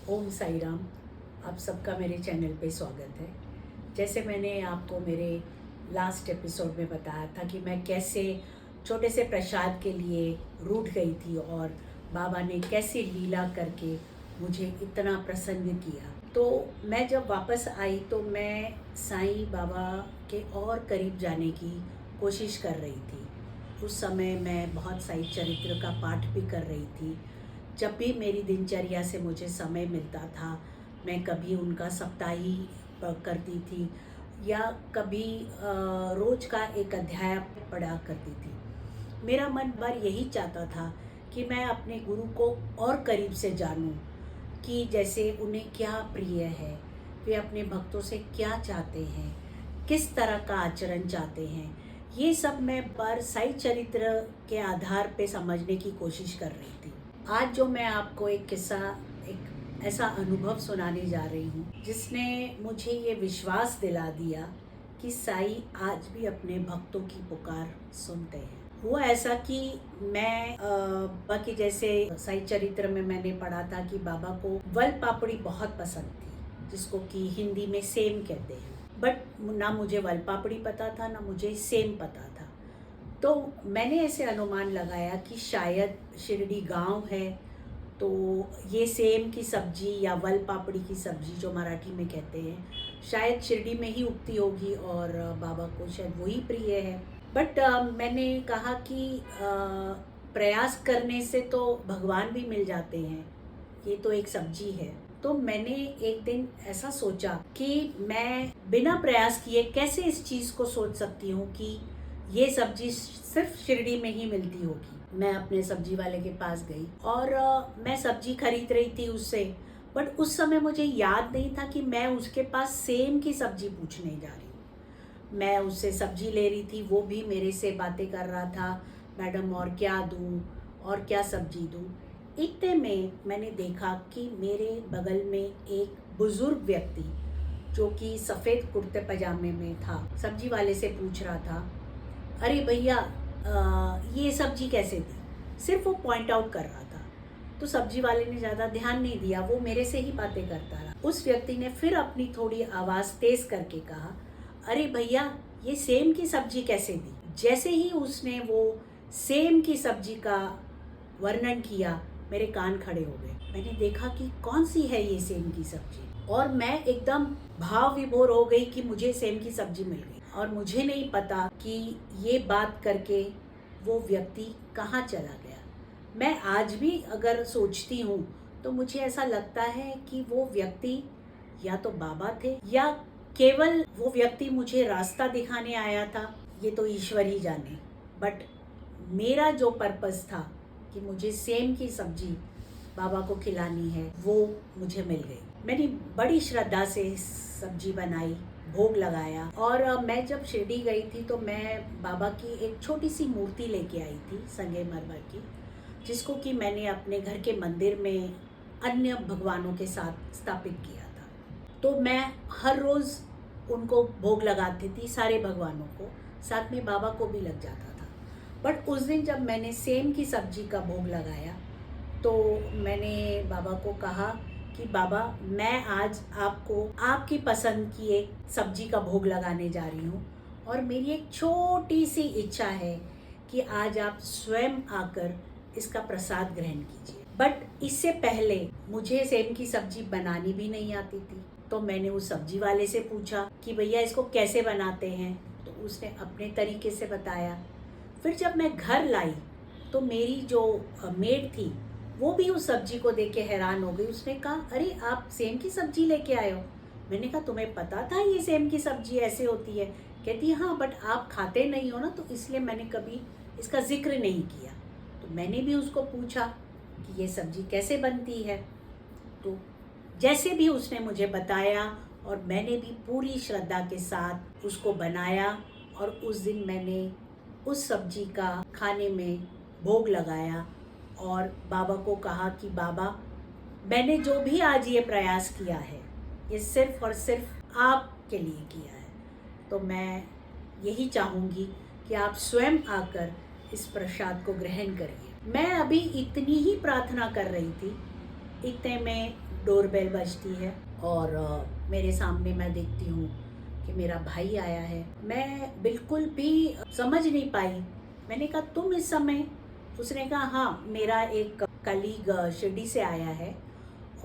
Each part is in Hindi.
ओम साई राम। आप सबका मेरे चैनल पे स्वागत है। जैसे मैंने आपको मेरे लास्ट एपिसोड में बताया था कि मैं कैसे छोटे से प्रसाद के लिए रूठ गई थी और बाबा ने कैसी लीला करके मुझे इतना प्रसन्न किया। तो मैं जब वापस आई तो मैं साईं बाबा के और करीब जाने की कोशिश कर रही थी। उस समय मैं बहुत साई चरित्र का पाठ भी कर रही थी। जब भी मेरी दिनचर्या से मुझे समय मिलता था, मैं कभी उनका सप्ताही करती थी या कभी रोज का एक अध्याय पढ़ा करती थी। मेरा मन बार यही चाहता था कि मैं अपने गुरु को और करीब से जानूं कि जैसे उन्हें क्या प्रिय है, वे अपने भक्तों से क्या चाहते हैं, किस तरह का आचरण चाहते हैं। ये सब मैं बार साई चरित्र के आधार पे समझने की कोशिश कर रही थी। आज जो मैं आपको एक किस्सा, एक ऐसा अनुभव सुनाने जा रही हूँ जिसने मुझे ये विश्वास दिला दिया कि साई आज भी अपने भक्तों की पुकार सुनते हैं। हुआ ऐसा कि मैं बाकी जैसे साई चरित्र में मैंने पढ़ा था कि बाबा को वल पापड़ी बहुत पसंद थी, जिसको कि हिंदी में सेम कहते हैं। बट ना मुझे वल पापड़ी पता था, ना मुझे सेम पता था। तो मैंने ऐसे अनुमान लगाया कि शायद शिरडी गांव है, तो ये सेम की सब्जी या वल पापड़ी की सब्जी जो मराठी में कहते हैं, शायद शिरडी में ही उगती होगी और बाबा को शायद वही प्रिय है। बट मैंने कहा कि प्रयास करने से तो भगवान भी मिल जाते हैं, ये तो एक सब्जी है। तो मैंने एक दिन ऐसा सोचा कि मैं बिना प्रयास किए कैसे इस चीज़ को सोच सकती हूँ कि ये सब्जी सिर्फ शिरडी में ही मिलती होगी। मैं अपने सब्जी वाले के पास गई और मैं सब्जी खरीद रही थी उससे। बट उस समय मुझे याद नहीं था कि मैं उसके पास सेम की सब्जी पूछने जा रही हूँ। मैं उससे सब्जी ले रही थी, वो भी मेरे से बातें कर रहा था, मैडम और क्या दूँ और क्या सब्जी दूँ। इतने में मैंने देखा कि मेरे बगल में एक बुजुर्ग व्यक्ति जो कि सफ़ेद कुर्ते पजामे में था, सब्जी वाले से पूछ रहा था, अरे भैया ये सब्जी कैसे दी। सिर्फ वो पॉइंट आउट कर रहा था। तो सब्जी वाले ने ज़्यादा ध्यान नहीं दिया, वो मेरे से ही बातें करता रहा। उस व्यक्ति ने फिर अपनी थोड़ी आवाज़ तेज करके कहा, अरे भैया ये सेम की सब्जी कैसे दी। जैसे ही उसने वो सेम की सब्जी का वर्णन किया, मेरे कान खड़े हो गए। मैंने देखा कि कौन सी है ये सेम की सब्जी, और मैं एकदम भाव विभोर हो गई कि मुझे सेम की सब्जी मिल गई। और मुझे नहीं पता कि ये बात करके वो व्यक्ति कहाँ चला गया। मैं आज भी अगर सोचती हूँ तो मुझे ऐसा लगता है कि वो व्यक्ति या तो बाबा थे या केवल वो व्यक्ति मुझे रास्ता दिखाने आया था, ये तो ईश्वर ही जाने। बट मेरा जो पर्पस था कि मुझे सेम की सब्जी बाबा को खिलानी है, वो मुझे मिल गई। मैंने बड़ी श्रद्धा से सब्जी बनाई, भोग लगाया। और मैं जब शिरडी गई थी तो मैं बाबा की एक छोटी सी मूर्ति लेके आई थी, संगमरमर की, जिसको कि मैंने अपने घर के मंदिर में अन्य भगवानों के साथ स्थापित किया था। तो मैं हर रोज़ उनको भोग लगाती थी, सारे भगवानों को, साथ में बाबा को भी लग जाता था। बट उस दिन जब मैंने सेम की सब्जी का भोग लगाया तो मैंने बाबा को कहा कि बाबा मैं आज आपको आपकी पसंद की एक सब्जी का भोग लगाने जा रही हूँ, और मेरी एक छोटी सी इच्छा है कि आज आप स्वयं आकर इसका प्रसाद ग्रहण कीजिए। बट इससे पहले मुझे सेम की सब्जी बनानी भी नहीं आती थी। तो मैंने उस सब्जी वाले से पूछा कि भैया इसको कैसे बनाते हैं, तो उसने अपने तरीके से बताया। फिर जब मैं घर लाई तो मेरी जो मेड थी वो भी उस सब्जी को देख के हैरान हो गई। उसने कहा, अरे आप सेम की सब्जी लेके आए हो। मैंने कहा, तुम्हें पता था ये सेम की सब्जी ऐसे होती है। कहती, हाँ बट आप खाते नहीं हो ना, तो इसलिए मैंने कभी इसका जिक्र नहीं किया। तो मैंने भी उसको पूछा कि ये सब्जी कैसे बनती है। तो जैसे भी उसने मुझे बताया और मैंने भी पूरी श्रद्धा के साथ उसको बनाया, और उस दिन मैंने उस सब्जी का खाने में भोग लगाया और बाबा को कहा कि बाबा मैंने जो भी आज ये प्रयास किया है, ये सिर्फ और सिर्फ आपके लिए किया है। तो मैं यही चाहूँगी कि आप स्वयं आकर इस प्रसाद को ग्रहण करिए। मैं अभी इतनी ही प्रार्थना कर रही थी, इतने में डोरबेल बजती है और मेरे सामने मैं देखती हूँ कि मेरा भाई आया है। मैं बिल्कुल भी समझ नहीं पाई। मैंने कहा तुम इस समय? उसने कहा हाँ, मेरा एक कलीग शिरडी से आया है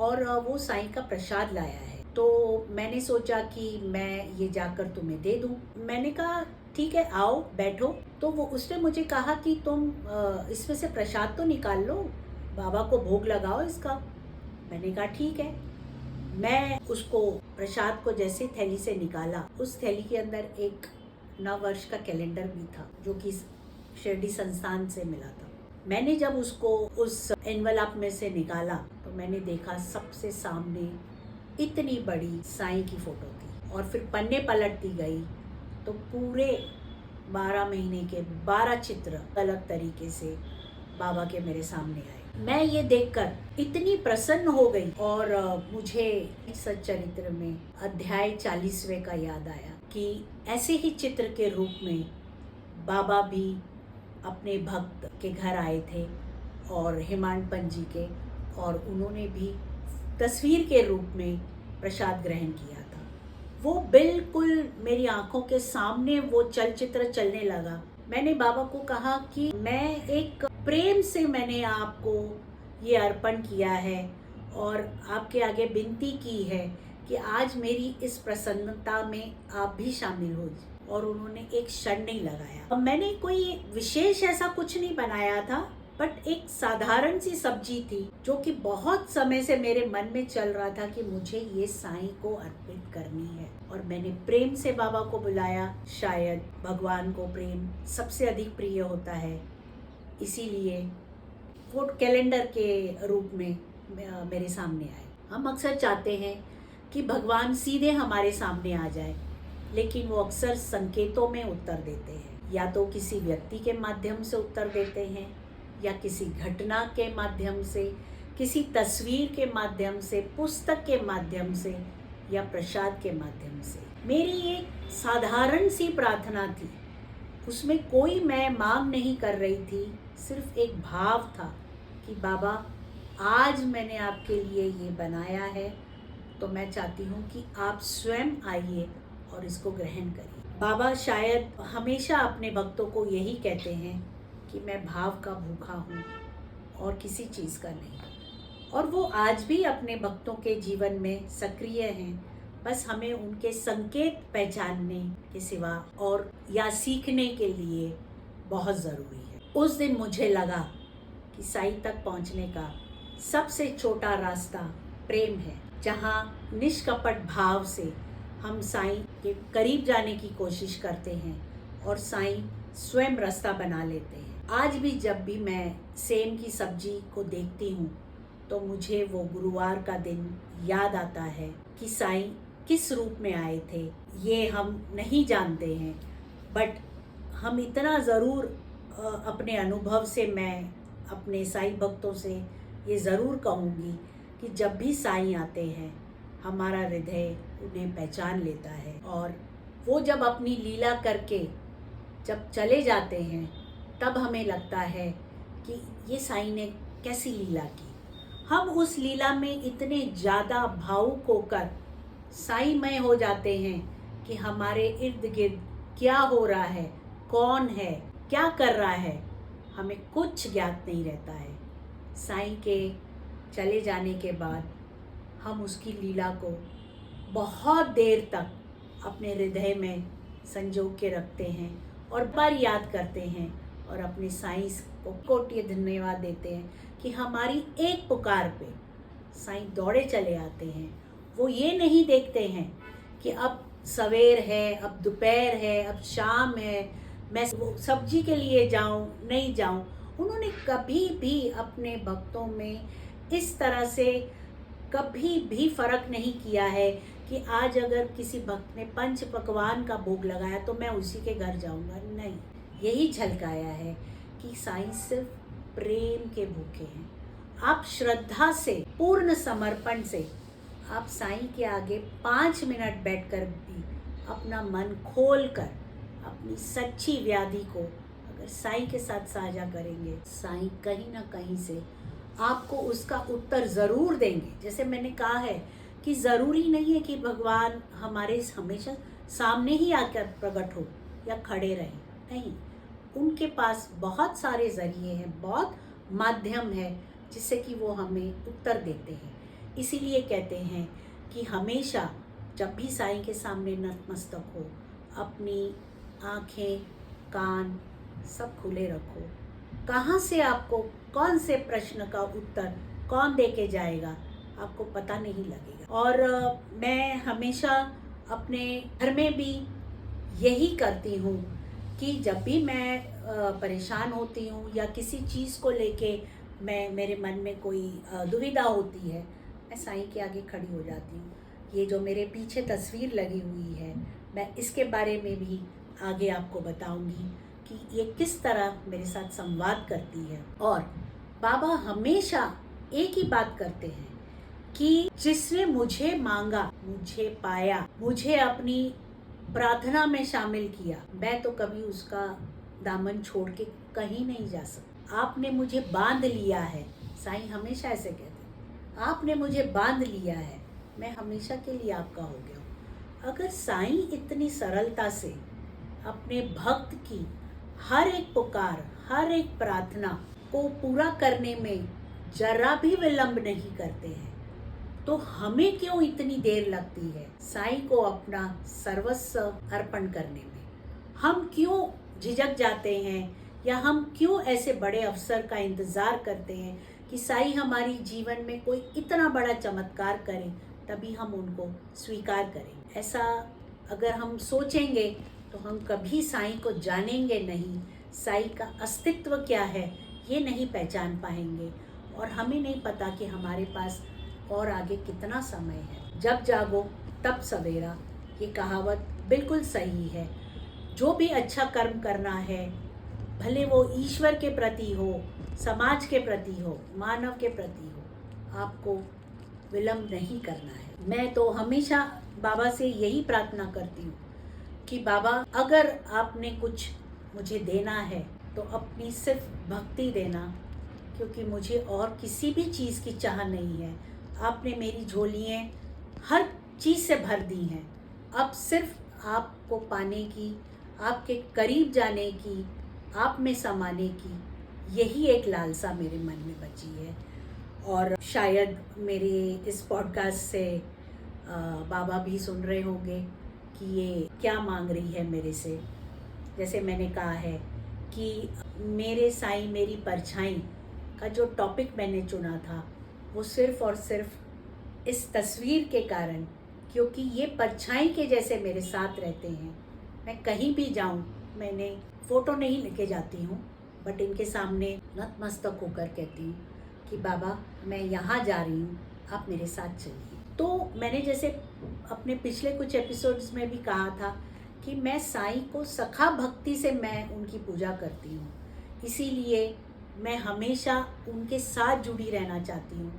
और वो साईं का प्रसाद लाया है, तो मैंने सोचा कि मैं ये जाकर तुम्हें दे दूं। मैंने कहा ठीक है, आओ बैठो। तो वो उसने मुझे कहा कि तुम इसमें से प्रसाद तो निकाल लो, बाबा को भोग लगाओ इसका। मैंने कहा ठीक है। मैं उसको प्रसाद को जैसे थैली से निकाला, उस थैली के अंदर एक नव वर्ष का कैलेंडर भी था जो कि शिरडी संस्थान से मिला था। मैंने जब उसको उस एनवलप में से निकाला तो मैंने देखा सबसे सामने इतनी बड़ी साईं की फोटो थी और फिर पन्ने पलटती गई तो पूरे 12 महीने के 12 चित्र अलग तरीके से बाबा के मेरे सामने आए। मैं ये देखकर इतनी प्रसन्न हो गई और मुझे सच्चरित्र में अध्याय 40वें का याद आया कि ऐसे ही चित्र के रूप में बाबा भी अपने भक्त के घर आए थे और हेमाडपंत जी के, और उन्होंने भी तस्वीर के रूप में प्रसाद ग्रहण किया था। वो बिल्कुल मेरी आंखों के सामने वो चलचित्र चलने लगा। मैंने बाबा को कहा कि मैं एक प्रेम से मैंने आपको ये अर्पण किया है और आपके आगे विनती की है कि आज मेरी इस प्रसन्नता में आप भी शामिल हो। और उन्होंने एक क्षण नहीं लगाया। अब मैंने कोई विशेष ऐसा कुछ नहीं बनाया था, बट एक साधारण सी सब्जी थी जो कि बहुत समय से मेरे मन में चल रहा था कि मुझे ये साईं को अर्पित करनी है। और मैंने प्रेम से बाबा को बुलाया। शायद भगवान को प्रेम सबसे अधिक प्रिय होता है, इसीलिए वो कैलेंडर के रूप में मेरे सामने आए। हम अक्सर चाहते हैं कि भगवान सीधे हमारे सामने आ जाए, लेकिन वो अक्सर संकेतों में उत्तर देते हैं। या तो किसी व्यक्ति के माध्यम से उत्तर देते हैं, या किसी घटना के माध्यम से, किसी तस्वीर के माध्यम से, पुस्तक के माध्यम से, या प्रसाद के माध्यम से। मेरी एक साधारण सी प्रार्थना थी, उसमें कोई मैं मांग नहीं कर रही थी, सिर्फ एक भाव था कि बाबा आज मैंने आपके लिए ये बनाया है, तो मैं चाहती हूँ कि आप स्वयं आइए और इसको ग्रहण करिए। बाबा शायद हमेशा अपने भक्तों को यही कहते हैं कि मैं भाव का भूखा हूँ और किसी चीज़ का नहीं। और वो आज भी अपने भक्तों के जीवन में सक्रिय हैं, बस हमें उनके संकेत पहचानने के सिवा और या सीखने के लिए बहुत ज़रूरी है। उस दिन मुझे लगा कि साईं तक पहुँचने का सबसे छोटा रास्ता प्रेम है, जहाँ निष्कपट भाव से हम साईं के करीब जाने की कोशिश करते हैं और साईं स्वयं रास्ता बना लेते हैं। आज भी जब भी मैं सेम की सब्जी को देखती हूँ तो मुझे वो गुरुवार का दिन याद आता है कि साईं किस रूप में आए थे ये हम नहीं जानते हैं, बट हम इतना ज़रूर अपने अनुभव से मैं अपने साईं भक्तों से ये ज़रूर कहूँगी कि जब भी साईं आते हैं हमारा हृदय उन्हें पहचान लेता है, और वो जब अपनी लीला करके जब चले जाते हैं तब हमें लगता है कि ये साईं ने कैसी लीला की। हम उस लीला में इतने ज़्यादा भावुक होकर साईंमय हो जाते हैं कि हमारे इर्द गिर्द क्या हो रहा है, कौन है, क्या कर रहा है, हमें कुछ ज्ञात नहीं रहता है। साईं के चले जाने के बाद हम उसकी लीला को बहुत देर तक अपने हृदय में संजो के रखते हैं और बार याद करते हैं और अपने साईं को कोटि धन्यवाद देते हैं कि हमारी एक पुकार पे साईं दौड़े चले आते हैं। वो ये नहीं देखते हैं कि अब सवेर है, अब दोपहर है, अब शाम है, मैं सब्जी के लिए जाऊं नहीं जाऊं। उन्होंने कभी भी अपने भक्तों में इस तरह से कभी भी फर्क नहीं किया है कि आज अगर किसी भक्त ने पंच पकवान का भोग लगाया तो मैं उसी के घर जाऊंगा, नहीं। यही झलकाया है कि साईं सिर्फ प्रेम के भूखे हैं। आप श्रद्धा से, पूर्ण समर्पण से आप साईं के आगे 5 मिनट बैठकर भी अपना मन खोल कर अपनी सच्ची व्याधि को अगर साईं के साथ साझा करेंगे, साईं कहीं ना कहीं से आपको उसका उत्तर ज़रूर देंगे। जैसे मैंने कहा है कि ज़रूरी नहीं है कि भगवान हमारे हमेशा सामने ही आकर प्रकट हो या खड़े रहें, नहीं। उनके पास बहुत सारे ज़रिए हैं, बहुत माध्यम है जिससे कि वो हमें उत्तर देते हैं। इसीलिए कहते हैं कि हमेशा जब भी साईं के सामने नतमस्तक हो, अपनी आँखें, कान सब खुले रखो। कहाँ से आपको कौन से प्रश्न का उत्तर कौन दे के जाएगा, आपको पता नहीं लगेगा। और मैं हमेशा अपने घर में भी यही करती हूँ कि जब भी मैं परेशान होती हूँ या किसी चीज़ को लेके मेरे मन में कोई दुविधा होती है, मैं साईं के आगे खड़ी हो जाती हूँ। ये जो मेरे पीछे तस्वीर लगी हुई है, मैं इसके बारे में भी आगे आपको बताऊंगी कि ये किस तरह मेरे साथ संवाद करती है। और बाबा हमेशा एक ही बात करते हैं कि जिसने मुझे मांगा, मुझे पाया, मुझे अपनी प्रार्थना में शामिल किया, मैं तो कभी उसका दामन छोड़ के कहीं नहीं जा सकती। आपने मुझे बांध लिया है, साईं हमेशा ऐसे कहते हैं, आपने मुझे बांध लिया है, मैं हमेशा के लिए आपका हो गया हूँ। अगर साईं इतनी सरलता से अपने भक्त की हर एक पुकार, हर एक प्रार्थना को पूरा करने में जरा भी विलंब नहीं करते हैं, तो हमें क्यों इतनी देर लगती है साईं को अपना सर्वस्व अर्पण करने में? हम क्यों झिझक जाते हैं या हम क्यों ऐसे बड़े अवसर का इंतज़ार करते हैं कि साईं हमारी जीवन में कोई इतना बड़ा चमत्कार करें तभी हम उनको स्वीकार करें? ऐसा अगर हम सोचेंगे तो हम कभी साईं को जानेंगे नहीं, साईं का अस्तित्व क्या है ये नहीं पहचान पाएंगे, और हमें नहीं पता कि हमारे पास और आगे कितना समय है। जब जागो तब सवेरा, ये कहावत बिल्कुल सही है। जो भी अच्छा कर्म करना है, भले वो ईश्वर के प्रति हो, समाज के प्रति हो, मानव के प्रति हो, आपको विलंब नहीं करना है। मैं तो हमेशा बाबा से यही प्रार्थना करती हूँ कि बाबा अगर आपने कुछ मुझे देना है तो अपनी सिर्फ भक्ति देना, क्योंकि मुझे और किसी भी चीज़ की चाह नहीं है। आपने मेरी झोलियाँ हर चीज़ से भर दी हैं, अब सिर्फ आपको पाने की, आपके करीब जाने की, आप में समाने की यही एक लालसा मेरे मन में बची है। और शायद मेरे इस पॉडकास्ट से बाबा भी सुन रहे होंगे कि ये क्या मांग रही है मेरे से। जैसे मैंने कहा है कि मेरे साईं मेरी परछाई का जो टॉपिक मैंने चुना था वो सिर्फ़ और सिर्फ इस तस्वीर के कारण, क्योंकि ये परछाई के जैसे मेरे साथ रहते हैं। मैं कहीं भी जाऊं, मैंने फ़ोटो नहीं लेके जाती हूँ, बट इनके सामने नतमस्तक होकर कहती हूँ कि बाबा मैं यहाँ जा रही हूँ, आप मेरे साथ चलिए। तो मैंने जैसे अपने पिछले कुछ एपिसोड्स में भी कहा था कि मैं साईं को सखा भक्ति से मैं उनकी पूजा करती हूँ, इसीलिए मैं हमेशा उनके साथ जुड़ी रहना चाहती हूँ।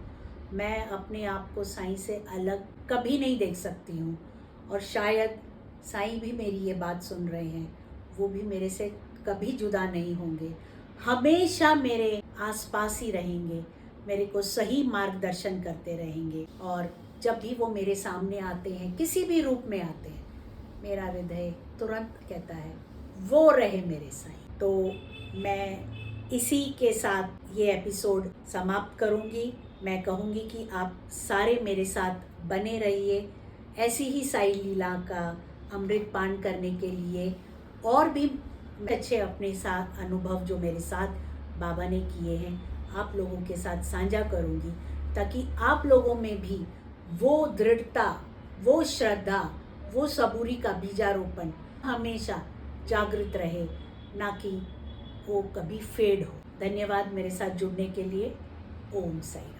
मैं अपने आप को साईं से अलग कभी नहीं देख सकती हूँ, और शायद साईं भी मेरी ये बात सुन रहे हैं, वो भी मेरे से कभी जुदा नहीं होंगे, हमेशा मेरे आसपास ही रहेंगे, मेरे को सही मार्गदर्शन करते रहेंगे। और जब भी वो मेरे सामने आते हैं, किसी भी रूप में आते हैं, मेरा हृदय तुरंत कहता है वो रहे मेरे साईं। तो मैं इसी के साथ ये एपिसोड समाप्त करूँगी। मैं कहूँगी कि आप सारे मेरे साथ बने रहिए, ऐसी ही साईं लीला का अमृत पान करने के लिए और भी अच्छे अपने साथ अनुभव जो मेरे साथ बाबा ने किए हैं आप लोगों के साथ साझा करूँगी, ताकि आप लोगों में भी वो दृढ़ता, वो श्रद्धा, वो सबूरी का बीजारोपण हमेशा जागृत रहे, ना कि वो कभी फेड हो। धन्यवाद मेरे साथ जुड़ने के लिए। ओम साईं।